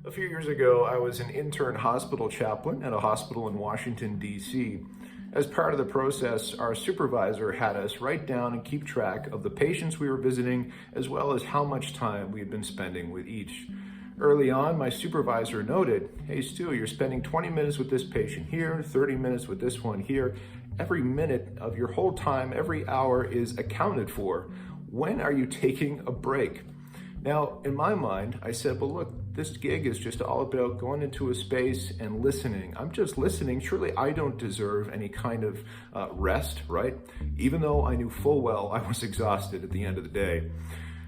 A few years ago, I was an intern hospital chaplain at a hospital in Washington, D.C. As part of the process, our supervisor had us write down and keep track of the patients we were visiting, as well as how much time we had been spending with each. Early on, my supervisor noted, "Hey Stu, you're spending 20 minutes with this patient here, 30 minutes with this one here. Every minute of your whole time, every hour is accounted for. When are you taking a break?" Now, in my mind, I said, well, look, this gig is just all about going into a space and listening. I'm just listening. Surely I don't deserve any kind of rest, right? Even though I knew full well I was exhausted at the end of the day.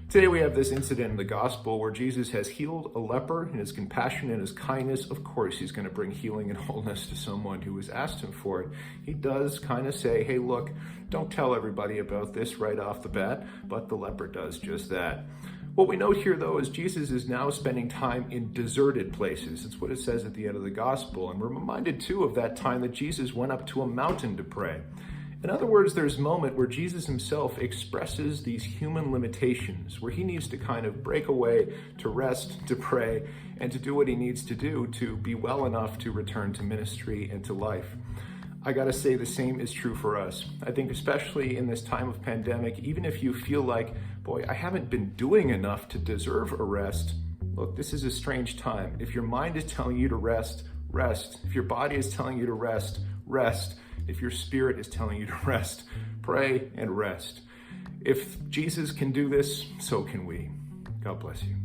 Today we have this incident in the gospel where Jesus has healed a leper. In his compassion and his kindness, of course, he's going to bring healing and wholeness to someone who has asked him for it. He does kind of say, hey, look, don't tell everybody about this right off the bat, but the leper does just that. What we note here, though, is Jesus is now spending time in deserted places. It's what it says at the end of the gospel. And we're reminded, too, of that time that Jesus went up to a mountain to pray. In other words, there's a moment where Jesus himself expresses these human limitations, where he needs to kind of break away to rest, to pray, and to do what he needs to do to be well enough to return to ministry and to life. I gotta say the same is true for us. I think especially in this time of pandemic, even if you feel like, boy, I haven't been doing enough to deserve a rest, look, this is a strange time. If your mind is telling you to rest, rest. If your body is telling you to rest, rest. If your spirit is telling you to rest, pray and rest. If Jesus can do this, so can we. God bless you.